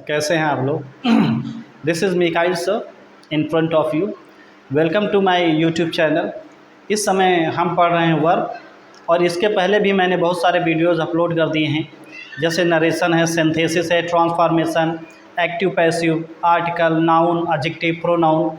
कैसे हैं आप लोग। This is Mikail sir in front of you. Welcome to my YouTube channel. इस समय हम पढ़ रहे हैं वर्ब, और इसके पहले भी मैंने बहुत सारे वीडियोस अपलोड कर दिए हैं, जैसे नरेशन है, सिंथेसिस है, transformation, active passive, article, noun, adjective, pronoun.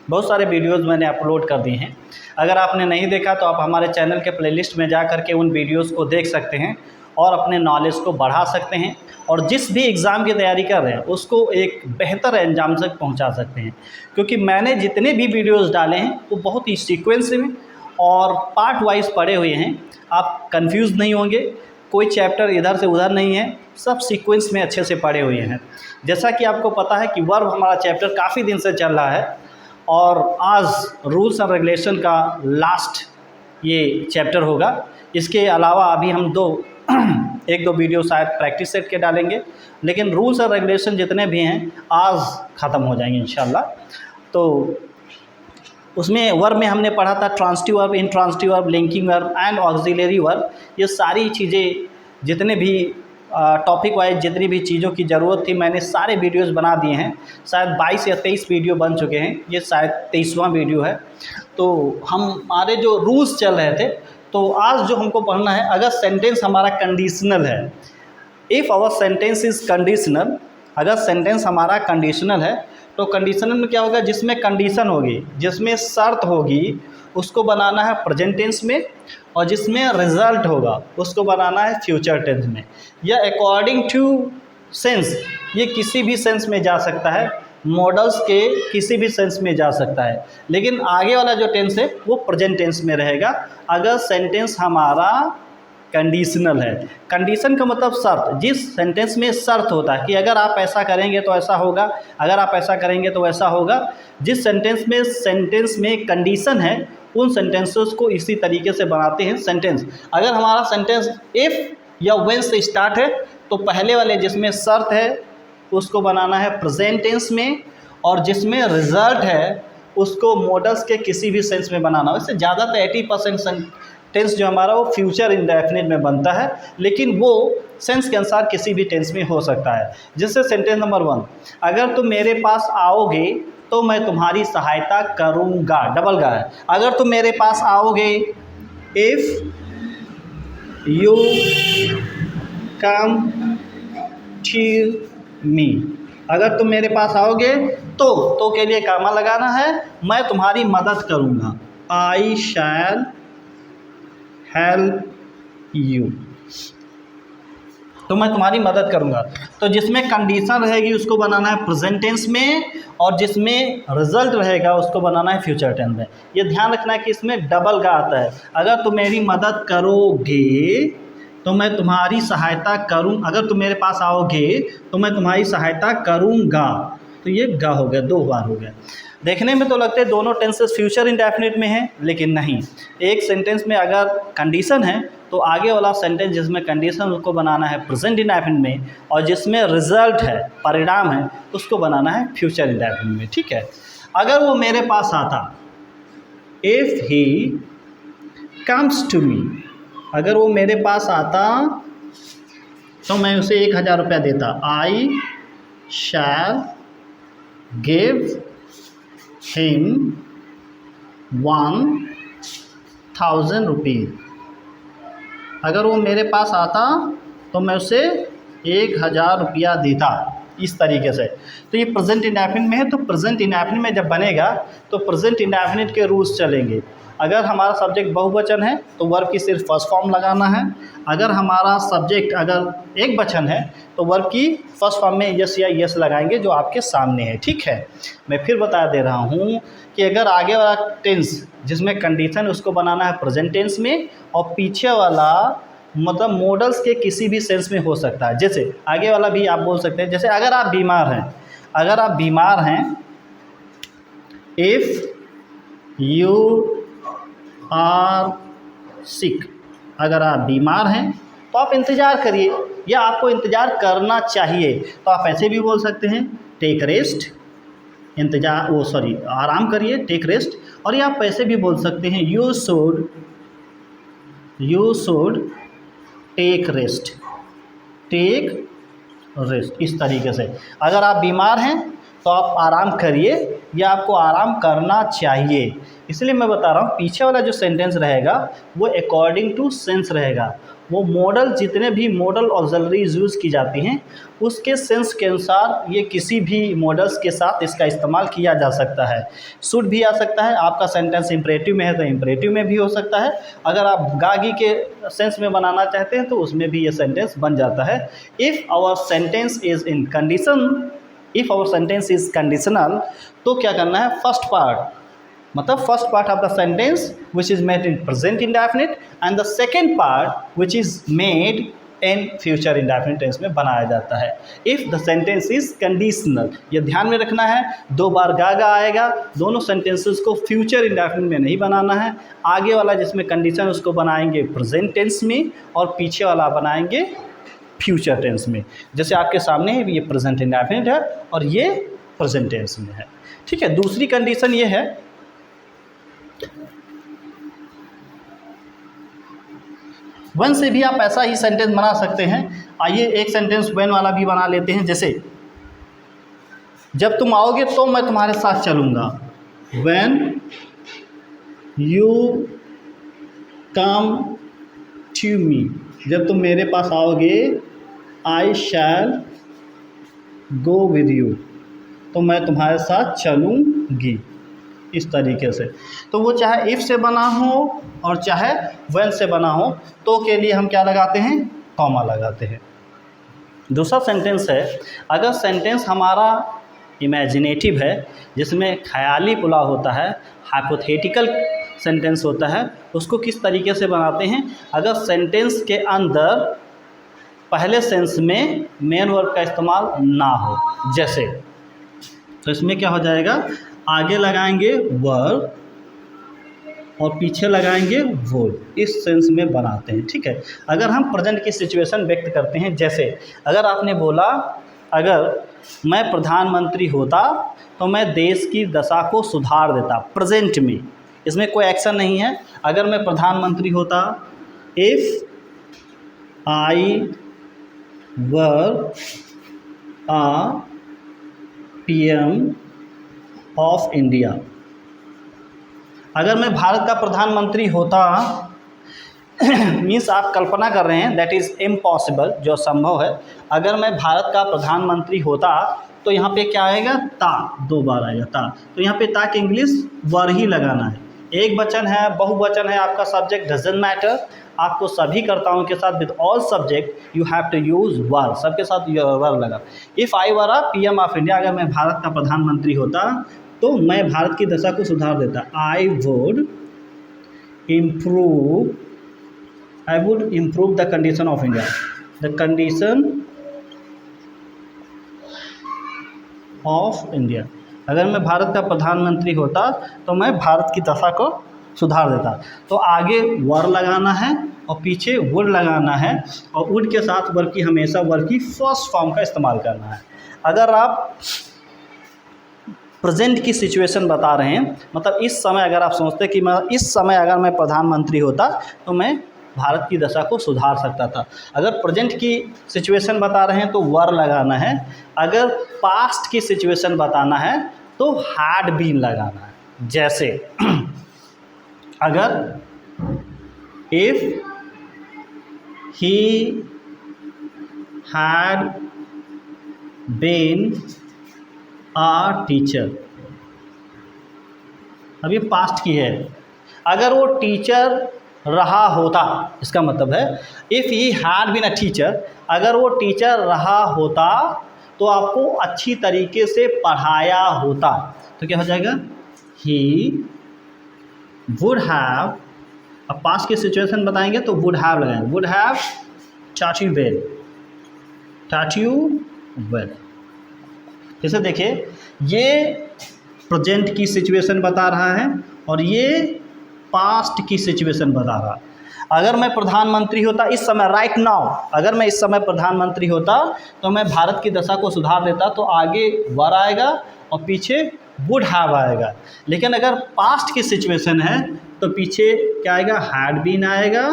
बहुत सारे वीडियोस मैंने अपलोड कर दिए हैं। अगर आपने नहीं देखा तो आप हमारे चैनल के प्लेलिस्ट में जा कर के उन वीडियोस को देख सकते हैं और अपने नॉलेज को बढ़ा सकते हैं, और जिस भी एग्ज़ाम की तैयारी कर रहे हैं उसको एक बेहतर अंजाम तक पहुंचा सकते हैं। क्योंकि मैंने जितने भी वीडियोस डाले हैं वो बहुत ही सीक्वेंस में और पार्ट वाइज पढ़े हुए हैं। आप कंफ्यूज नहीं होंगे, कोई चैप्टर इधर से उधर नहीं है, सब सीक्वेंस में अच्छे से पढ़े हुए हैं। जैसा कि आपको पता है कि वर्ब हमारा चैप्टर काफ़ी दिन से चल रहा है, और आज रूल्स एंड रेगुलेशन का लास्ट ये चैप्टर होगा। इसके अलावा अभी हम एक दो वीडियो शायद प्रैक्टिस सेट के डालेंगे, लेकिन रूल्स और रेगुलेशन जितने भी हैं आज ख़त्म हो जाएंगे इंशाल्लाह। तो उसमें वर्ब में हमने पढ़ा था transitive verb, intransitive verb, linking verb and auxiliary verb. ये सारी चीज़ें जितने भी टॉपिक वाइज जितनी भी चीज़ों की ज़रूरत थी मैंने सारे वीडियोस बना दिए हैं। शायद 22 या 23 वीडियो बन चुके हैं, ये शायद 23वां वीडियो है। तो हमारे जो रूल्स चल रहे थे, तो आज जो हमको पढ़ना है, अगर सेंटेंस हमारा कंडीशनल है, if our sentence is conditional, अगर सेंटेंस हमारा कंडीशनल है तो कंडीशनल में क्या होगा, जिसमें कंडीशन होगी, जिसमें शर्त होगी, उसको बनाना है प्रेजेंट टेंस में, और जिसमें रिजल्ट होगा उसको बनाना है फ्यूचर टेंस में। या अकॉर्डिंग टू सेंस, ये किसी भी सेंस में जा सकता है, मॉडल्स के किसी भी सेंस में जा सकता है, लेकिन आगे वाला जो टेंस है वो प्रेजेंट टेंस में रहेगा अगर सेंटेंस हमारा कंडीशनल है। कंडीशन का मतलब शर्त, जिस सेंटेंस में शर्त होता है कि अगर आप ऐसा करेंगे तो ऐसा होगा, अगर आप ऐसा करेंगे तो ऐसा होगा। जिस सेंटेंस में कंडीशन है उन सेंटेंसेस को इसी तरीके से बनाते हैं सेंटेंस। अगर हमारा सेंटेंस इफ़ या व्हेन से स्टार्ट है तो पहले वाले जिसमें शर्त है उसको बनाना है प्रेजेंट टेंस में, और जिसमें रिजल्ट है उसको मॉडल्स के किसी भी सेंस में बनाना। वैसे ज़्यादातर 80% सेंटेंस जो हमारा वो फ्यूचर इंडेफिनिट में बनता है, लेकिन वो सेंस के अनुसार किसी भी टेंस में हो सकता है। जैसे सेंटेंस नंबर 1, अगर तुम मेरे पास आओगे तो मैं तुम्हारी सहायता करूँगा, डबल गा है। अगर तुम मेरे पास आओगे, if you come to me, अगर तुम मेरे पास आओगे तो के लिए कामा लगाना है, मैं तुम्हारी मदद करूँगा, आई शैल हेल्प यू, तो मैं तुम्हारी मदद करूँगा। तो जिसमें कंडीशन रहेगी उसको बनाना है प्रेजेंट टेंस में, और जिसमें रिजल्ट रहेगा उसको बनाना है फ्यूचर टेंस में। ये ध्यान रखना है कि इसमें डबल गा आता है। अगर तुम मेरी मदद करोगे तो मैं तुम्हारी सहायता करूँ, अगर तुम मेरे पास आओगे तो मैं तुम्हारी सहायता करूँगा, तो ये गा हो गया, 2 बार हो गया। देखने में तो लगते हैं दोनों टेंसेस फ्यूचर इंडेफिनिट में हैं, लेकिन नहीं। एक सेंटेंस में अगर कंडीशन है तो आगे वाला सेंटेंस जिसमें कंडीशन उसको बनाना है प्रेजेंट इंडेफिनिट में, और जिसमें रिजल्ट है, परिणाम है, उसको बनाना है फ्यूचर इंडेफिनिट में। ठीक है। अगर वो मेरे पास आता, if he comes to me, अगर वो मेरे पास आता तो मैं उसे 1000 रुपया देता, आई शैल गिव हिम 1000 रुपीज़। अगर वो मेरे पास आता तो मैं उसे 1000 रुपया देता, इस तरीके से। तो ये प्रेजेंट इंडेफिनिट में है, तो प्रेजेंट इंडेफिनिट में जब बनेगा तो प्रेजेंट इंडेफिनिट के रूल्स चलेंगे। अगर हमारा सब्जेक्ट बहुवचन है तो वर्ब की सिर्फ फर्स्ट फॉर्म लगाना है। अगर हमारा सब्जेक्ट अगर एक वचन है तो वर्ब की फर्स्ट फॉर्म में यस या यस लगाएंगे, जो आपके सामने है। ठीक है। मैं फिर बता दे रहा हूँ कि अगर आगे वाला टेंस जिसमें कंडीशन उसको बनाना है प्रेजेंट टेंस में, और पीछे वाला मतलब मॉडल्स के किसी भी सेंस में हो सकता है। जैसे आगे वाला भी आप बोल सकते हैं, जैसे अगर आप बीमार हैं, अगर आप बीमार हैं, इफ़ यू आर सिक, अगर आप बीमार हैं तो आप इंतज़ार करिए, या आपको इंतज़ार करना चाहिए। तो आप ऐसे भी बोल सकते हैं, टेक रेस्ट, आराम करिए, टेक रेस्ट। और या आप ऐसे भी बोल सकते हैं, you should take rest, take rest, इस तरीके से। अगर आप बीमार हैं तो आप आराम करिए या आपको आराम करना चाहिए। इसलिए मैं बता रहा हूँ पीछे वाला जो सेंटेंस रहेगा वो अकॉर्डिंग टू सेंस रहेगा। वो मॉडल, जितने भी मॉडल ऑक्सिलरीज यूज़ की जाती हैं उसके सेंस के अनुसार ये किसी भी मॉडल्स के साथ इसका इस्तेमाल किया जा सकता है। शुड भी आ सकता है, आपका सेंटेंस इम्परेटिव में है तो इम्परेटिव में भी हो सकता है। अगर आप गागी के सेंस में बनाना चाहते हैं तो उसमें भी ये सेंटेंस बन जाता है। If our sentence is in condition, if our sentence is conditional, तो क्या करना है, फर्स्ट पार्ट मतलब first part of the sentence which is made in present indefinite and the second part which is made in future indefinite tense में बनाया जाता है। If the sentence is conditional, ये ध्यान में रखना है, 2 बार गागा आएगा। दोनों सेंटेंसेस को फ्यूचर इंडेफिनिट में नहीं बनाना है। आगे वाला जिसमें कंडीशन उसको बनाएंगे प्रेजेंट टेंस में और पीछे वाला बनाएंगे फ्यूचर टेंस में। जैसे आपके सामने ये प्रेजेंट इंडेफिनिट है और ये प्रेजेंट टेंस में है। ठीक है, दूसरी कंडीशन ये है, वन से भी आप ऐसा ही सेंटेंस बना सकते हैं। आइए एक सेंटेंस व्हेन वाला भी बना लेते हैं। जैसे जब तुम आओगे तो मैं तुम्हारे साथ चलूँगा। When you come to me, जब तुम मेरे पास आओगे, आई शैल गो विद यू, तो मैं तुम्हारे साथ चलूँगी, इस तरीके से। तो वो चाहे इफ़ से बना हो और चाहे व्हेन से बना हो, तो के लिए हम क्या लगाते हैं, कॉमा लगाते हैं। दूसरा सेंटेंस है, अगर सेंटेंस हमारा इमेजिनेटिव है, जिसमें ख्याली पुलाव होता है, हाइपोथेटिकल सेंटेंस होता है, उसको किस तरीके से बनाते हैं। अगर सेंटेंस के अंदर पहले सेंस में मेन वर्ब का इस्तेमाल ना हो, जैसे, तो इसमें क्या हो जाएगा, आगे लगाएंगे वर्ब और पीछे लगाएंगे वुड, इस सेंस में बनाते हैं। ठीक है, अगर हम प्रेजेंट की सिचुएशन व्यक्त करते हैं, जैसे अगर आपने बोला अगर मैं प्रधानमंत्री होता तो मैं देश की दशा को सुधार देता, प्रेजेंट में, इसमें कोई एक्शन नहीं है। अगर मैं प्रधानमंत्री होता, if I were a PM of India, अगर मैं भारत का प्रधानमंत्री होता मीन्स आप कल्पना कर रहे हैं, दैट इज़ इम्पॉसिबल, जो संभव है। अगर मैं भारत का प्रधानमंत्री होता तो यहाँ पे क्या आएगा, ता, 2 बार आएगा ता। तो यहाँ पे ता की इंग्लिश वर ही लगाना है। एक वचन है, बहुवचन है, आपका सब्जेक्ट डजंट मैटर। आपको सभी कर्ताओं के साथ with all subject you have to use were, सबके साथ वर लगा। If I were a PM of India, अगर मैं भारत का प्रधानमंत्री होता तो मैं भारत की दशा को सुधार देता। I would improve the condition of India, the condition of India. अगर मैं भारत का प्रधानमंत्री होता तो मैं भारत की दशा को सुधार देता। तो आगे वर लगाना है और पीछे वुड लगाना है, और वुड के साथ वर्ब की हमेशा वर्ब की फर्स्ट फॉर्म का इस्तेमाल करना है। अगर आप प्रेजेंट की सिचुएशन बता रहे हैं, मतलब इस समय अगर आप सोचते कि मैं इस समय अगर मैं प्रधानमंत्री होता तो मैं भारत की दशा को सुधार सकता था। अगर प्रेजेंट की सिचुएशन बता रहे हैं तो वर लगाना है। अगर पास्ट की सिचुएशन बताना है तो हैड बीन लगाना है। जैसे अगर if he had been a teacher, अभी पास्ट की है। अगर वो टीचर रहा होता, इसका मतलब है if he had been a teacher, अगर वो टीचर रहा होता तो आपको अच्छी तरीके से पढ़ाया होता। तो क्या हो जाएगा, ही वुड हैव, अब पास्ट की सिचुएशन बताएंगे तो वुड हैव लगाएंगे, would have taught you well, taught you well। जैसे देखिए, ये प्रेजेंट की सिचुएशन बता रहा है और ये पास्ट की सिचुएशन बता रहा है। अगर मैं प्रधानमंत्री होता इस समय, राइट नाउ, अगर मैं इस समय प्रधानमंत्री होता तो मैं भारत की दशा को सुधार देता, तो आगे वर आएगा और पीछे वुड हैव आएगा। लेकिन अगर पास्ट की सिचुएशन है तो पीछे क्या आएगा, हैड बीन आएगा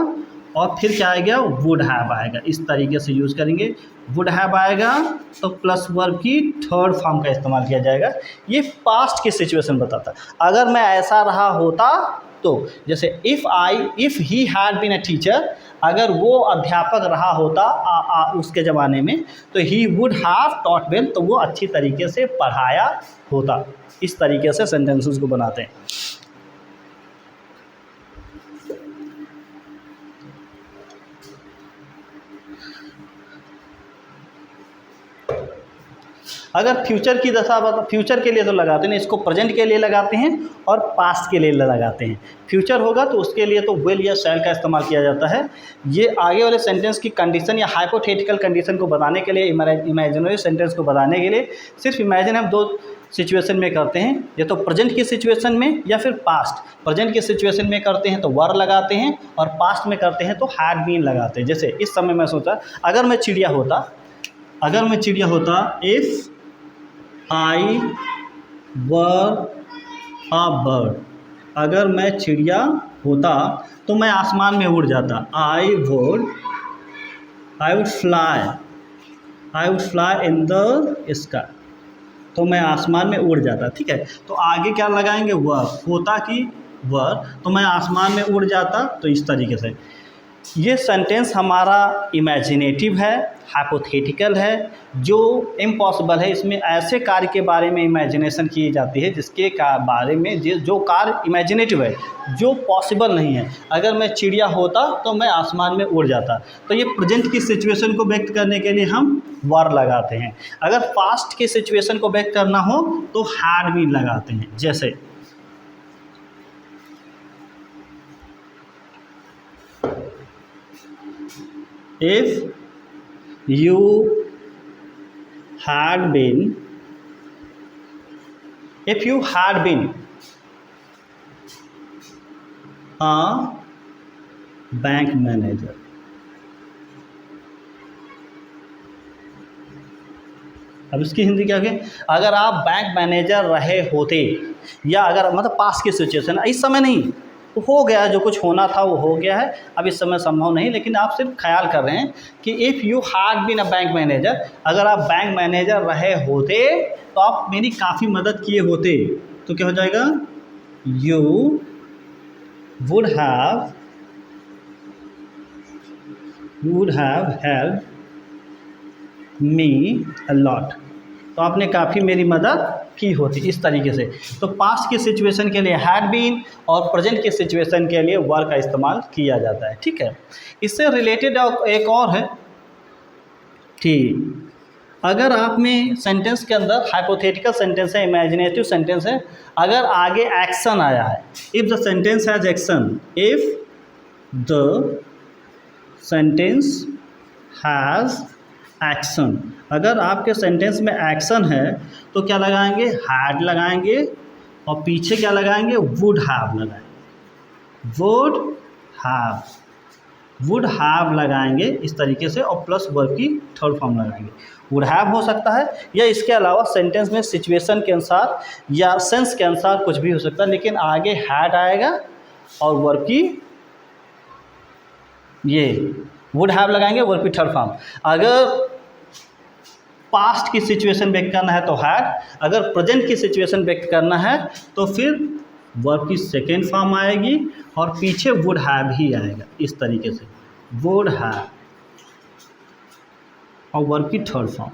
और फिर क्या आएगा, वुड हैव आएगा। इस तरीके से यूज़ करेंगे। वुड हैव आएगा तो प्लस वर्ब की थर्ड फॉर्म का इस्तेमाल किया जाएगा। ये पास्ट की सिचुएशन बताता है। अगर मैं ऐसा रहा होता तो, जैसे if he had been a teacher, अगर वो अध्यापक रहा होता उसके ज़माने में, तो he would have taught well, तो वो अच्छी तरीके से पढ़ाया होता। इस तरीके से सेंटेंसेस को बनाते हैं। अगर फ्यूचर की दशा, फ्यूचर के लिए तो लगाते नहीं, इसको प्रेजेंट के लिए लगाते हैं और पास्ट के लिए लगाते हैं। फ्यूचर होगा तो उसके लिए तो विल या शैल का इस्तेमाल किया जाता है। ये आगे वाले सेंटेंस की कंडीशन या हाइपोथेटिकल कंडीशन को बताने के लिए, इमेजिनरी सेंटेंस को बताने के लिए सिर्फ इमेजिन हम दो सिचुएशन में करते हैं, या तो प्रेजेंट की सिचुएशन में या फिर पास्ट। प्रेजेंट की सिचुएशन में करते हैं तो वर लगाते हैं, और पास्ट में करते हैं तो हैड बीन लगाते हैं। जैसे इस समय मैं सोचा, अगर मैं चिड़िया होता, if I were a bird, अगर मैं चिड़िया होता तो मैं आसमान में उड़ जाता। I would fly in the sky, तो मैं आसमान में उड़ जाता। ठीक है, तो आगे क्या लगाएंगे, वर, होता की वर, तो मैं आसमान में उड़ जाता। तो इस तरीके से ये सेंटेंस हमारा इमेजिनेटिव है, हाइपोथेटिकल है, जो इम्पॉसिबल है। इसमें ऐसे कार्य के बारे में इमेजिनेशन की जाती है जिसके बारे में जो कार्य इमेजिनेटिव है, जो पॉसिबल नहीं है। अगर मैं चिड़िया होता तो मैं आसमान में उड़ जाता। तो ये प्रेजेंट की सिचुएशन को व्यक्त करने के लिए हम वर लगाते हैं। अगर पास्ट की सिचुएशन को व्यक्त करना हो तो हैड बीन लगाते हैं। जैसे if you had been a bank manager, अब इसकी हिंदी क्या है, अगर आप बैंक मैनेजर रहे होते, या अगर मतलब पास्ट की सिचुएशन, इस समय नहीं, तो हो गया, जो कुछ होना था वो हो गया है, अब इस समय संभव नहीं, लेकिन आप सिर्फ ख्याल कर रहे हैं कि if you had been a bank manager, अगर आप बैंक मैनेजर रहे होते तो आप मेरी काफ़ी मदद किए होते। तो क्या हो जाएगा, you would have help me a lot, तो आपने काफ़ी मेरी मदद की होती। इस तरीके से तो पास्ट की सिचुएशन के लिए हैड बीन और प्रेजेंट की सिचुएशन के लिए वर का इस्तेमाल किया जाता है। ठीक है, इससे रिलेटेड एक और है कि अगर आप में सेंटेंस के अंदर हाइपोथेटिकल सेंटेंस है, इमेजिनेटिव सेंटेंस है, अगर आगे एक्शन आया है, if the sentence has action, if the sentence has action, अगर आपके सेंटेंस में एक्शन है तो क्या लगाएंगे, हैड लगाएंगे, और पीछे क्या लगाएंगे, वुड हैव लगाएंगे। वुड हैव लगाएंगे इस तरीके से, और प्लस वर्ब की थर्ड फॉर्म लगाएंगे। वुड हैव हो सकता है, या इसके अलावा सेंटेंस में सिचुएशन के अनुसार या सेंस के अनुसार कुछ भी हो सकता है, लेकिन आगे हैड आएगा और वर्ब की ये वुड हैव लगाएंगे, वर्ब की थर्ड फॉर्म। अगर पास्ट की सिचुएशन व्यक्त करना है तो हैड, अगर प्रेजेंट की सिचुएशन व्यक्त करना है तो फिर वर्ब की सेकेंड फॉर्म आएगी और पीछे वुड हैव ही आएगा। इस तरीके से वुड हैव और वर्ब की थर्ड फॉर्म।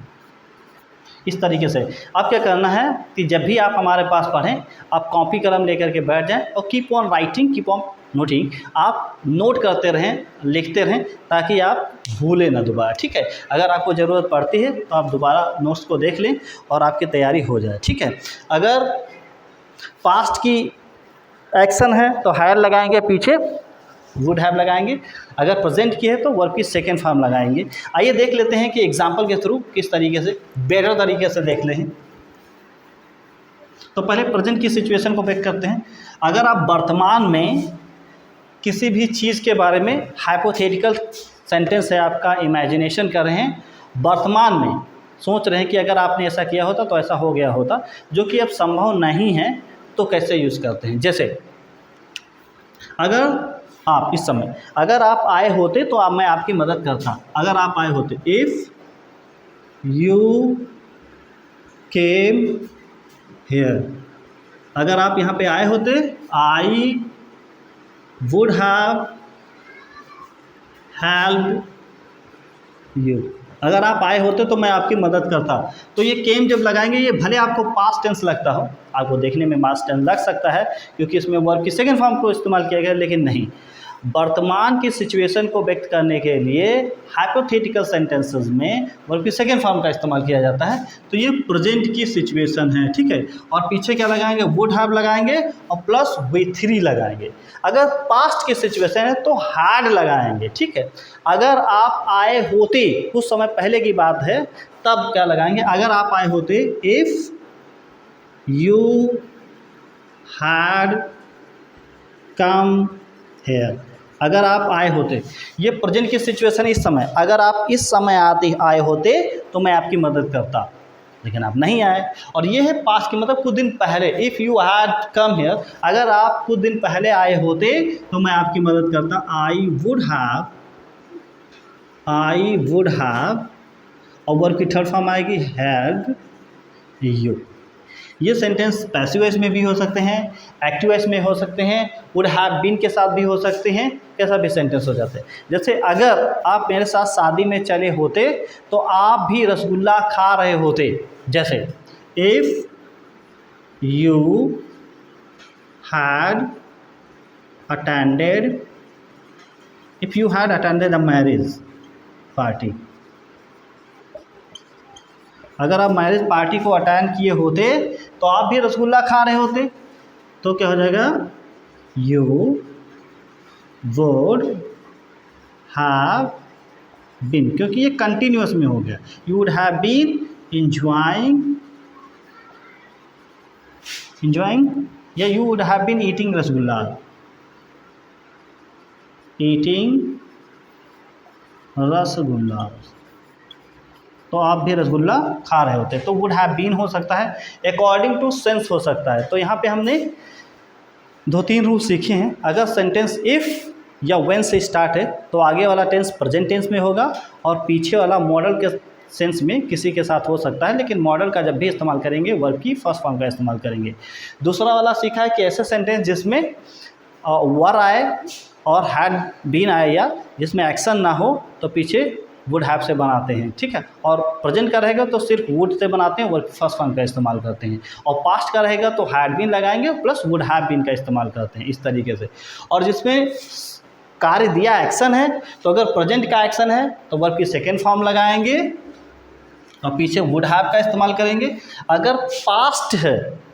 इस तरीके से अब क्या करना है कि जब भी आप हमारे पास पढ़ें, आप कॉपी कलम लेकर के बैठ जाएं और keep on writing, keep on noting, आप नोट करते रहें, लिखते रहें, ताकि आप भूलें ना दोबारा। ठीक है, अगर आपको ज़रूरत पड़ती है तो आप दोबारा नोट्स को देख लें और आपकी तैयारी हो जाए। ठीक है, अगर पास्ट की एक्शन है तो हैड लगाएंगे, पीछे वुड हैव लगाएंगे। अगर प्रेजेंट की है तो वर्ब की सेकेंड फॉर्म लगाएंगे। आइए देख लेते हैं कि एग्जाम्पल के थ्रू किस तरीके से, बेटर तरीके से देख लें। तो पहले प्रेजेंट की सिचुएशन को व्यक्त करते हैं। अगर आप वर्तमान में किसी भी चीज़ के बारे में, हाइपोथेटिकल सेंटेंस है आपका, इमेजिनेशन कर रहे हैं, वर्तमान में सोच रहे हैं कि अगर आपने ऐसा किया होता तो ऐसा हो गया होता, जो कि अब संभव नहीं है, तो कैसे यूज़ करते हैं। जैसे अगर आप इस समय अगर आप आए होते तो मैं आपकी मदद करता। अगर आप आए होते, इफ़ यू केम हेयर, अगर आप यहाँ पे आए होते, I would have help you, अगर आप आए होते तो मैं आपकी मदद करता। तो ये केम जब लगाएंगे, ये भले आपको पास्ट टेंस लगता हो, आपको देखने में पास्ट टेंस लग सकता है क्योंकि इसमें वर्ब की सेकंड फॉर्म को इस्तेमाल किया गया, लेकिन नहीं, वर्तमान की सिचुएशन को व्यक्त करने के लिए हाइपोथेटिकल सेंटेंसेस में वर्ब की सेकंड फॉर्म का इस्तेमाल किया जाता है। तो ये प्रेजेंट की सिचुएशन है, ठीक है। और पीछे क्या लगाएंगे, वुड हैव लगाएंगे और प्लस वी3 लगाएंगे। अगर पास्ट की सिचुएशन है तो हैड लगाएंगे, ठीक है। अगर आप आए होते, कुछ समय पहले की बात है, तब क्या लगाएंगे, अगर आप आए होते, if you had come here, अगर आप आए होते। ये प्रेजेंट की सिचुएशन इस समय, अगर आप इस समय आए होते तो मैं आपकी मदद करता, लेकिन आप नहीं आए। और ये है पास्ट की, मतलब कुछ दिन पहले, if you had come here, अगर आप कुछ दिन पहले आए होते तो मैं आपकी मदद करता। आई वुड हैव, और वर्ब की थर्ड फॉर्म आएगी हैड यू। ये सेंटेंस पैसिव वॉइस में भी हो सकते हैं, एक्टिव वॉइस में हो सकते हैं, वुड हैव बीन के साथ भी हो सकते हैं, कैसा भी सेंटेंस हो जाते हैं। जैसे अगर आप मेरे साथ शादी में चले होते तो आप भी रसगुल्ला खा रहे होते। जैसे if you had attended a marriage party, अगर आप मैरिज पार्टी को अटेंड किए होते तो आप भी रसगुल्ला खा रहे होते। तो क्या हो जाएगा, यू वुड हैव बीन, क्योंकि ये कंटिन्यूअस में हो गया। You would have been enjoying या you would have been eating rasgulla, तो आप भी रसगुल्ला खा रहे होते। तो वुड हैव बीन हो सकता है, अकॉर्डिंग टू सेंस हो सकता है। तो यहाँ पे हमने 2-3 रूल सीखे हैं। अगर सेंटेंस इफ़ या व्हेन से स्टार्ट है तो आगे वाला टेंस प्रेजेंट टेंस में होगा और पीछे वाला मॉडल के सेंस में किसी के साथ हो सकता है, लेकिन मॉडल का जब भी इस्तेमाल करेंगे वर्ब की फर्स्ट फॉर्म का इस्तेमाल करेंगे। दूसरा वाला सीखा है कि ऐसे सेंटेंस जिसमें वर आए और हैड बीन आए, या जिसमें एक्शन ना हो तो पीछे वुड हैव से बनाते हैं, ठीक है। और प्रेजेंट का रहेगा तो सिर्फ वुड से बनाते हैं, वर्ब फर्स्ट फॉर्म का इस्तेमाल करते हैं। और पास्ट का रहेगा तो हैड बीन लगाएंगे प्लस वुड हैव बीन का इस्तेमाल करते हैं, इस तरीके से। और जिसमें कार्य दिया एक्शन है, तो अगर प्रेजेंट का एक्शन है तो वर्ब की सेकेंड फॉर्म लगाएंगे और पीछे वुड हैव का इस्तेमाल करेंगे। अगर पास्ट है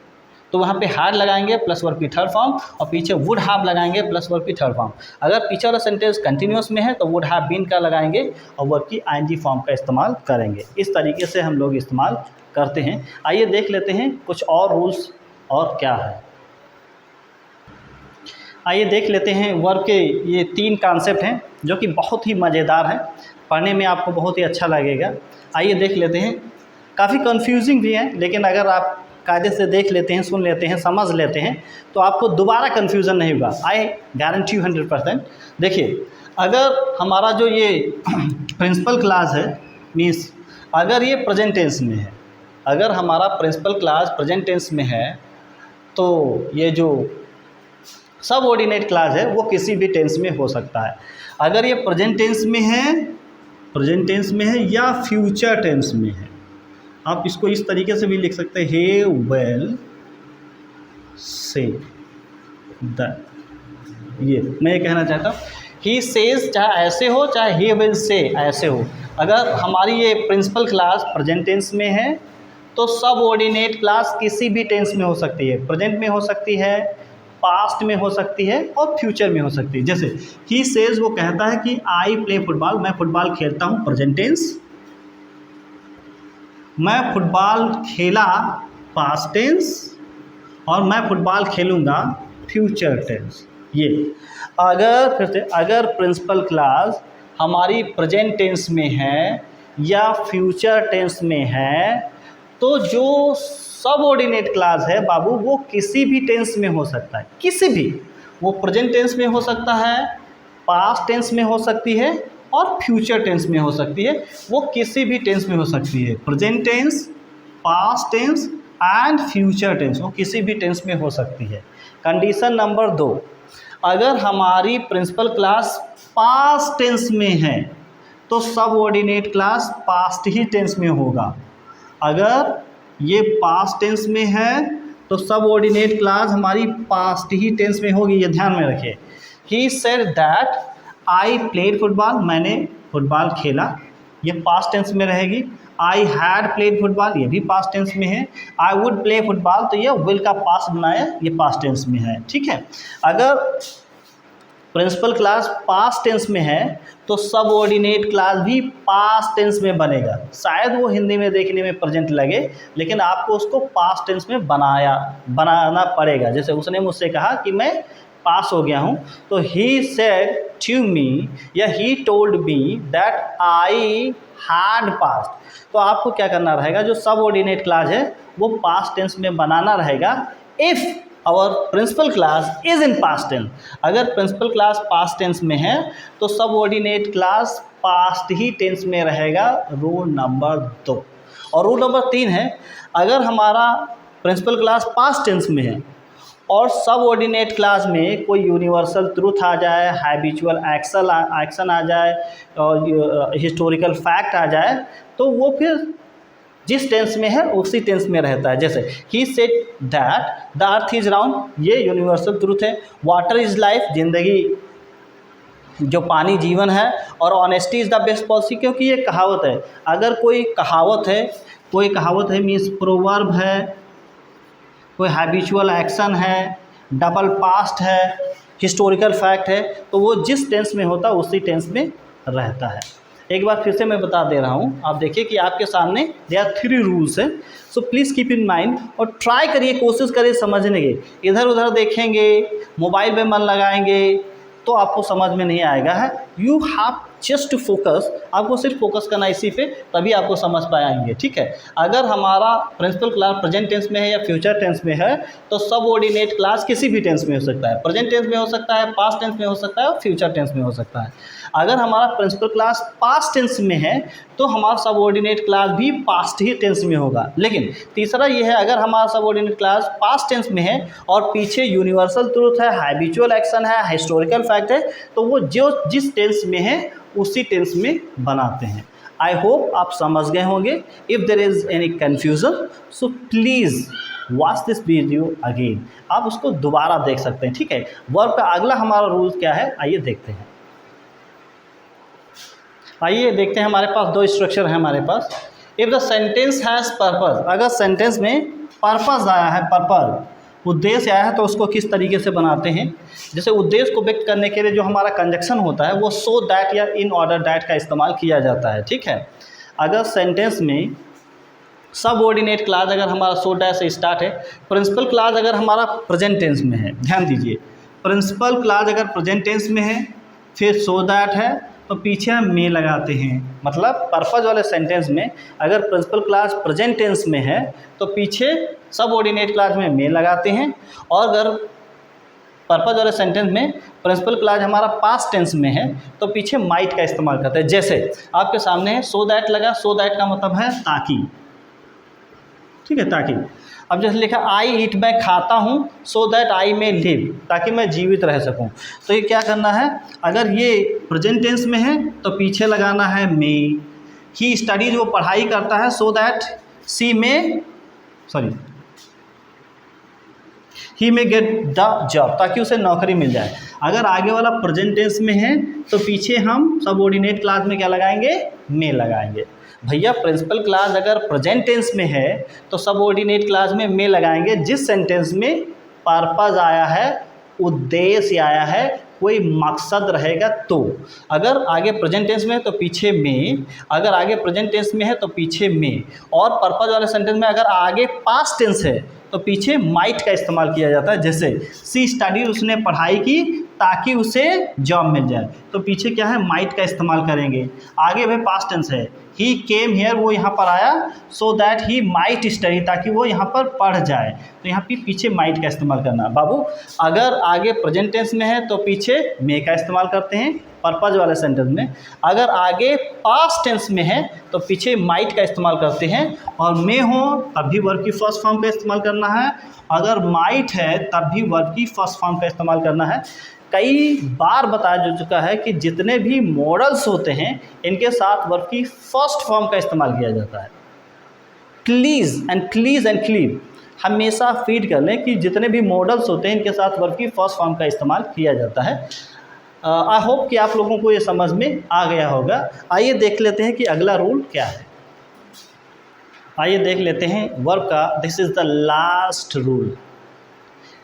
तो वहाँ पे हैड लगाएंगे प्लस वर्ब की थर्ड फॉर्म और पीछे वुड हैव लगाएंगे प्लस वर्ब की थर्ड फॉर्म। अगर पीछे वाला सेंटेंस कंटिन्यूअस में है तो वुड हैव बीन का लगाएंगे और वर्ब की आईएनजी फॉर्म का इस्तेमाल करेंगे। इस तरीके से हम लोग इस्तेमाल करते हैं। आइए देख लेते हैं कुछ और रूल्स और क्या है। आइए देख लेते हैं वर्ब के ये 3 कॉन्सेप्ट हैं जो कि बहुत ही मज़ेदार हैं, पढ़ने में आपको बहुत ही अच्छा लगेगा। आइए देख लेते हैं। काफ़ी कंफ्यूजिंग भी है, लेकिन अगर आप कायदे से देख लेते हैं, सुन लेते हैं, समझ लेते हैं तो आपको दोबारा कन्फ्यूज़न नहीं होगा। I guarantee you 100%। देखिए, अगर हमारा जो ये प्रिंसिपल क्लास है, मीन्स अगर ये प्रेजेंट टेंस में है, अगर हमारा प्रिंसिपल क्लास प्रेजेंट टेंस में है तो ये जो सबऑर्डिनेट क्लास है वो किसी भी टेंस में हो सकता है। अगर ये प्रेजेंट टेंस में है या फ्यूचर टेंस में है, आप इसको इस तरीके से भी लिख सकते हैं, हे विल से दैट। ये मैं ये कहना चाहता हूँ, ही सेज चाहे ऐसे हो चाहे ही विल से ऐसे हो। अगर हमारी ये प्रिंसिपल क्लास प्रेजेंट टेंस में है तो सबऑर्डिनेट क्लास किसी भी टेंस में हो सकती है, प्रेजेंट में हो सकती है, पास्ट में हो सकती है और फ्यूचर में हो सकती है। जैसे ही सेज, वो कहता है कि आई प्ले फुटबॉल, मैं फुटबॉल खेलता हूँ, प्रेजेंट टेंस। मैं फुटबॉल खेला, पास्ट टेंस। और मैं फुटबॉल खेलूँगा, फ्यूचर टेंस। ये अगर फिर से अगर प्रिंसिपल क्लास हमारी प्रेजेंट टेंस में है या फ्यूचर टेंस में है तो जो सबऑर्डिनेट क्लास है बाबू वो किसी भी टेंस में हो सकता है, किसी भी। वो प्रेजेंट टेंस में हो सकता है, पास्ट टेंस में हो सकती है और फ्यूचर टेंस में हो सकती है, वो किसी भी टेंस में हो सकती है। Present tense, past tense and future tense, वो किसी भी टेंस में हो सकती है। कंडीशन नंबर 2, अगर हमारी प्रिंसिपल क्लास पास्ट टेंस में है तो सबऑर्डिनेट क्लास पास्ट ही टेंस में होगा। अगर ये पास्ट टेंस में है तो सबऑर्डिनेट क्लास हमारी पास्ट ही टेंस में होगी, ये ध्यान में रखिए। He said that I played football, मैंने फुटबॉल खेला, ये पास्ट टेंस में रहेगी। आई हैड प्लेड फुटबॉल, ये भी पास्ट टेंस में है। आई वुड प्ले फुटबॉल, तो ये विल का पास्ट बनाया, ये पास्ट टेंस में है, ठीक है। अगर प्रिंसिपल क्लास पास्ट टेंस में है तो सबऑर्डिनेट क्लास भी पास्ट टेंस में बनेगा। शायद वो हिंदी में देखने में प्रेजेंट लगे, लेकिन आपको उसको पास्ट टेंस में बनाना पड़ेगा। जैसे उसने मुझसे कहा कि मैं पास हो गया हूँ, तो ही सेड टू मी या he told me that I had passed, तो आपको क्या करना रहेगा, जो सबऑर्डिनेट क्लास है वो पास्ट टेंस में बनाना रहेगा। If our principal clause is in past tense, अगर प्रिंसिपल क्लास पास्ट टेंस में है तो सबऑर्डिनेट क्लास पास्ट ही टेंस में रहेगा। Rule number 2। और रूल नंबर 3 है, अगर हमारा प्रिंसिपल क्लास पास्ट टेंस में है और सबऑर्डिनेट क्लास में कोई यूनिवर्सल ट्रूथ आ जाए, हैबिचुअल एक्शन आ जाए और हिस्टोरिकल फैक्ट आ जाए, तो वो फिर जिस टेंस में है उसी टेंस में रहता है। जैसे he said that the earth is round, ये यूनिवर्सल ट्रूथ है। वाटर इज़ लाइफ, जिंदगी जो पानी जीवन है। और honesty is the best policy, क्योंकि ये कहावत है। अगर कोई कहावत है मीन्स प्रोवर्ब है, कोई हैबिचुअल एक्शन है, डबल पास्ट है, हिस्टोरिकल फैक्ट है, तो वो जिस टेंस में होता है उसी टेंस में रहता है। एक बार फिर से मैं बता दे रहा हूँ, आप देखिए कि आपके सामने देयर आर 3 रूल्स है, so please keep in mind और ट्राई करिए, कोशिश करिए समझने की। इधर उधर देखेंगे, मोबाइल पे मन लगाएंगे तो आपको समझ में नहीं आएगा है। यू हैव जस्ट फोकस, आपको सिर्फ फोकस करना इसी पे, तभी आपको समझ पाएंगे, ठीक है। अगर हमारा प्रिंसिपल क्लास प्रेजेंट टेंस में है या फ्यूचर टेंस में है तो सबऑर्डिनेट क्लास किसी भी टेंस में हो सकता है, प्रेजेंट टेंस में हो सकता है, पास्ट टेंस में हो सकता है और फ्यूचर टेंस में हो सकता है। अगर हमारा प्रिंसिपल क्लास पास्ट टेंस में है तो हमारा सबऑर्डिनेट क्लास भी पास्ट ही टेंस में होगा। लेकिन तीसरा ये है, अगर हमारा सबऑर्डिनेट क्लास पास्ट टेंस में है और पीछे यूनिवर्सल ट्रूथ है, हैबिचुअल एक्शन है, हिस्टोरिकल फैक्ट है, तो वो जो जिस टेंस में है उसी टेंस में बनाते हैं। आई होप आप समझ गए होंगे। If there is any confusion so please watch this video again, आप उसको दोबारा देख सकते हैं, ठीक है। वर्ब का अगला हमारा रूल क्या है, आइए देखते हैं। आइए देखते हैं, हमारे पास 2 स्ट्रक्चर है हमारे पास। If the sentence has purpose, अगर सेंटेंस में पर्पस आया है, पर्पस उद्देश्य आया है, तो उसको किस तरीके से बनाते हैं। जैसे उद्देश्य को व्यक्त करने के लिए जो हमारा कंजक्शन होता है वो सो दैट या इन ऑर्डर दैट का इस्तेमाल किया जाता है, ठीक है। अगर सेंटेंस में सबऑर्डिनेट क्लास अगर हमारा सो दैट से स्टार्ट है, प्रिंसिपल क्लास अगर हमारा प्रेजेंट टेंस में है, ध्यान दीजिए, प्रिंसिपल क्लास अगर प्रेजेंट टेंस में है फिर सो दैट है तो पीछे हम मे लगाते हैं। मतलब पर्पस वाले सेंटेंस में अगर प्रिंसिपल क्लास प्रेजेंट टेंस में है तो पीछे सबऑर्डिनेट क्लास में मे लगाते हैं, और अगर पर्पस वाले सेंटेंस में प्रिंसिपल क्लास हमारा पास्ट टेंस में है तो पीछे माइट का इस्तेमाल करते हैं। जैसे आपके सामने है सो दैट लगा, सो दैट का मतलब है ताकि, ठीक है, ताकि। अब जैसे लिखा आई ईट, मैं खाता हूँ, so that I may live, ताकि मैं जीवित रह सकूँ। तो ये क्या करना है, अगर ये प्रेजेंट टेंस में है तो पीछे लगाना है मे। ही स्टडीज, वो पढ़ाई करता है, so that he may get the job, ताकि उसे नौकरी मिल जाए। अगर आगे वाला प्रेजेंट टेंस में है तो पीछे हम सबऑर्डिनेट क्लास में क्या लगाएंगे, मे लगाएंगे। भैया प्रिंसिपल क्लास अगर प्रेजेंट टेंस में है तो सबऑर्डिनेट क्लास में मे लगाएंगे जिस सेंटेंस में पर्पस आया है, उद्देश्य आया है, कोई मकसद रहेगा तो। अगर आगे प्रेजेंट टेंस में है तो पीछे में, अगर आगे प्रेजेंट टेंस में है तो पीछे में, और पर्पस वाले सेंटेंस में अगर आगे पास्ट टेंस है तो पीछे माइट का इस्तेमाल किया जाता है। जैसे सी स्टडी, उसने पढ़ाई की ताकि उसे जॉब मिल जाए। तो पीछे क्या है, माइट का इस्तेमाल करेंगे। आगे भाई पास्ट टेंस है, ही केम हियर, वो यहाँ पर आया, so that he might study, ताकि वो यहाँ पर पढ़ जाए। तो यहाँ पे पीछे माइट का इस्तेमाल करना। बाबू अगर आगे प्रेजेंट टेंस में है तो पीछे मे का इस्तेमाल करते हैं पर्पज वाले सेंटेंस में। अगर आगे पास्ट टेंस में है तो पीछे माइट का इस्तेमाल करते हैं। और मे हो तब भी वर्ब की फर्स्ट फॉर्म का इस्तेमाल करना है। अगर माइट है तब भी वर्ब की फर्स्ट फॉर्म का इस्तेमाल करना है। कई बार बताया जा चुका है कि जितने भी मॉडल्स होते हैं इनके साथ वर्ब की फर्स्ट फॉर्म का इस्तेमाल किया जाता है। क्लीज एंड क्लीव हमेशा फीड कर लें कि जितने भी मॉडल्स होते हैं इनके साथ वर्ब की फर्स्ट फॉर्म का इस्तेमाल किया जाता है। आई होप कि आप लोगों को ये समझ में आ गया होगा। आइए देख लेते हैं कि अगला रूल क्या है। आइए देख लेते हैं वर्ब का। This is the last rule.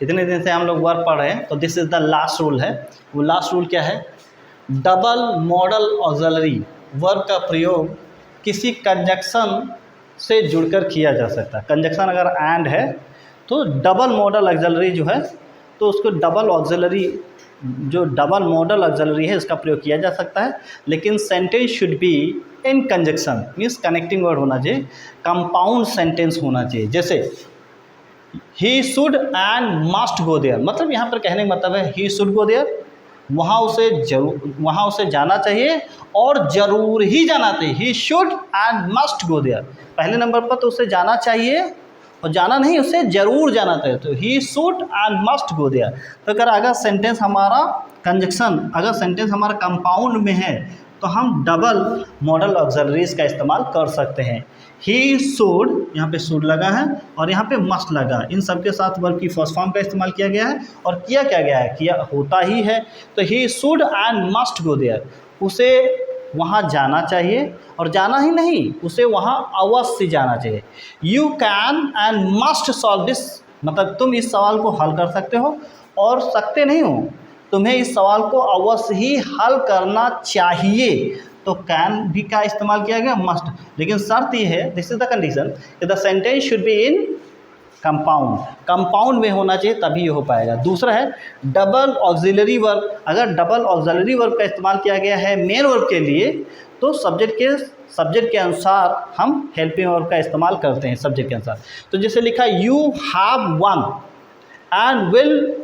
इतने दिन से हम लोग वर्ब पढ़ रहे हैं तो this is the last rule है। वो लास्ट रूल क्या है, डबल मॉडल ऑक्सिलरी वर्ब का प्रयोग किसी कंजक्शन से जुड़कर किया जा सकता है। कंजक्शन अगर एंड है तो डबल मॉडल ऑक्सिलरी जो है तो उसको डबल ऑक्सिलरी, जो डबल मॉडल ऑक्सिलरी है इसका प्रयोग किया जा सकता है। लेकिन sentence should be in conjunction, means connecting word होना चाहिए, कंपाउंड सेंटेंस होना चाहिए। जैसे he should and must go there, मतलब यहाँ पर कहने का मतलब है ही शुड गो देयर, वहाँ उसे जाना चाहिए और ज़रूर ही जाना चाहिए। He should and must go there, पहले नंबर पर तो उसे जाना चाहिए और जाना नहीं, उसे ज़रूर जाना चाहिए। तो he should and must go there. तो अगर सेंटेंस हमारा कंजक्शन, अगर सेंटेंस हमारा कंपाउंड में है तो हम डबल मॉडल ऑक्सिलरीज का इस्तेमाल कर सकते हैं। ही शुड, यहाँ पे शुड लगा है और यहाँ पे मस्ट लगा, इन सब के साथ वर्ब की फर्स्ट फॉर्म का इस्तेमाल किया गया है। और किया क्या गया है, किया होता ही है। तो he should and must go there, उसे वहाँ जाना चाहिए और जाना ही नहीं, उसे वहाँ अवश्य जाना चाहिए। You can and must solve this, मतलब तुम इस सवाल को हल कर सकते हो और सकते नहीं हो, तुम्हें इस सवाल को अवश्य ही हल करना चाहिए। तो कैन भी का इस्तेमाल किया गया, मस्ट, लेकिन शर्त ये है, this is the condition, the sentence should be in compound, compound में होना चाहिए तभी ये हो पाएगा। दूसरा है डबल ऑक्सिलरी वर्ब। अगर डबल ऑक्सिलरी वर्ब का इस्तेमाल किया गया है मेन वर्ब के लिए तो सब्जेक्ट के अनुसार हम हेल्पिंग वर्ब का इस्तेमाल करते हैं, सब्जेक्ट के अनुसार। तो जैसे लिखा you have won and will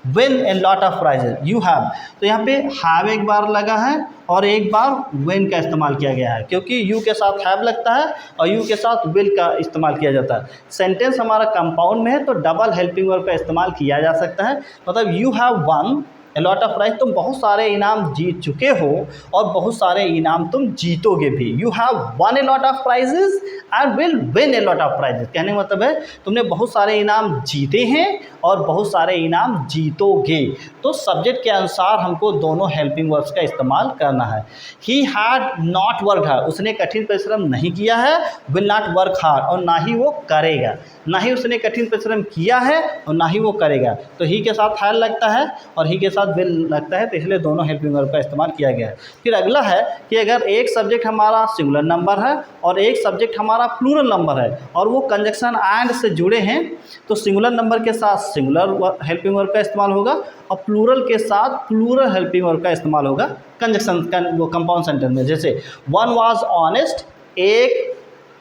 win a lot of prizes, you have, तो यहाँ पे हैव एक बार लगा है और एक बार विन का इस्तेमाल किया गया है, क्योंकि यू के साथ हैव लगता है और यू के साथ विल का इस्तेमाल किया जाता है। सेंटेंस हमारा कंपाउंड में है तो डबल हेल्पिंग वर्ब का इस्तेमाल किया जा सकता है। मतलब you have won a lot of prize, तुम बहुत सारे इनाम जीत चुके हो और बहुत सारे इनाम तुम जीतोगे भी। You have won a lot of prizes and will win a lot of prizes, कहने का मतलब है तुमने बहुत सारे इनाम जीते हैं और बहुत सारे इनाम जीतोगे। तो सब्जेक्ट के अनुसार हमको दोनों हेल्पिंग वर्ब्स का इस्तेमाल करना है। He had not work hard, उसने कठिन परिश्रम नहीं किया है, विल नॉट वर्क हार्ड, और ना ही वो करेगा, ना ही उसने कठिन परिश्रम किया है और ना ही वो करेगा। तो ही के साथ हैड लगता है और ही के साथ विल लगता है, तो इसलिए दोनों हेल्पिंग वर्ब का इस्तेमाल किया गया है। फिर अगला है कि अगर एक सब्जेक्ट हमारा सिंगुलर नंबर है और एक सब्जेक्ट हमारा प्लूरल नंबर है और वो कंजक्शन एंड से जुड़े हैं तो सिंगुलर नंबर के साथ सिंगुलर हेल्पिंग वर्ब का इस्तेमाल होगा और प्लूरल के साथ प्लूरल हेल्पिंग वर्ब का इस्तेमाल होगा कंजक्शन वो कंपाउंड सेंटेंस में। जैसे वन वाज ऑनेस्ट, एक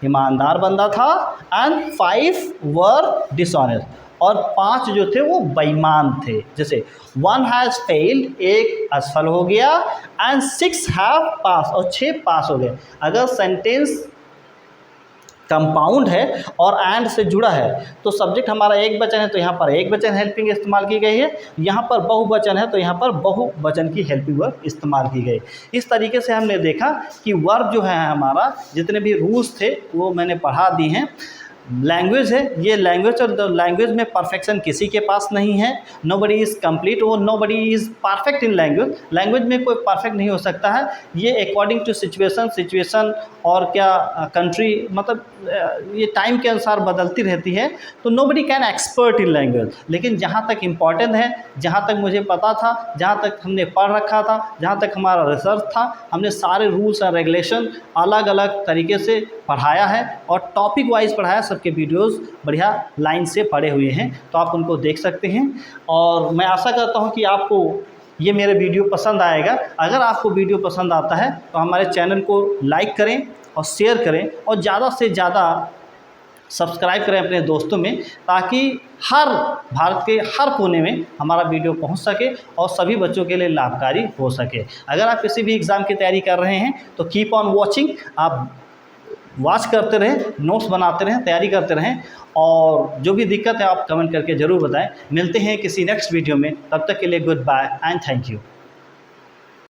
ईमानदार बंदा था, एंड 5 वर डिसऑनेस्ट, और 5 जो थे वो बेईमान थे। जैसे 1 हैज़ फेल्ड, एक असफल हो गया, एंड 6 हैव पास, और 6 पास हो गए। अगर सेंटेंस कंपाउंड है और एंड से जुड़ा है तो सब्जेक्ट हमारा एक वचन है तो यहाँ पर एक वचन हेल्पिंग इस्तेमाल की गई है, यहाँ पर बहुवचन है तो यहाँ पर बहुवचन की हेल्पिंग वर्ब इस्तेमाल की गई। इस तरीके से हमने देखा कि वर्ब जो है हमारा, जितने भी रूल्स थे वो मैंने पढ़ा दी हैं। लैंग्वेज है ये लैंग्वेज, और लैंग्वेज में परफेक्शन किसी के पास नहीं है। नोबडी इज़ कंप्लीट और nobody is perfect in language. Language में कोई परफेक्ट नहीं हो सकता है, ये अकॉर्डिंग टू सिचुएशन और क्या कंट्री, मतलब ये टाइम के अनुसार बदलती रहती है। तो nobody can expert in language. लेकिन जहाँ तक इम्पॉर्टेंट है, जहाँ तक मुझे पता था, जहाँ तक हमने पढ़ रखा था, जहाँ तक हमारा रिसर्च था, हमने सारे रूल्स और रेगुलेशन अलग अलग तरीके से पढ़ाया है और टॉपिक वाइज पढ़ाया। सबके वीडियोस बढ़िया लाइन से पड़े हुए हैं तो आप उनको देख सकते हैं। और मैं आशा करता हूं कि आपको ये मेरे वीडियो पसंद आएगा। अगर आपको वीडियो पसंद आता है तो हमारे चैनल को लाइक करें और शेयर करें और ज़्यादा से ज़्यादा सब्सक्राइब करें अपने दोस्तों में, ताकि हर भारत के हर कोने में हमारा वीडियो पहुंच सके और सभी बच्चों के लिए लाभकारी हो सके। अगर आप किसी भी एग्ज़ाम की तैयारी कर रहे हैं तो कीप ऑन वॉचिंग, आप वॉच करते रहें, नोट्स बनाते रहें, तैयारी करते रहें, और जो भी दिक्कत है आप कमेंट करके ज़रूर बताएं। मिलते हैं किसी नेक्स्ट वीडियो में, तब तक के लिए goodbye and thank you.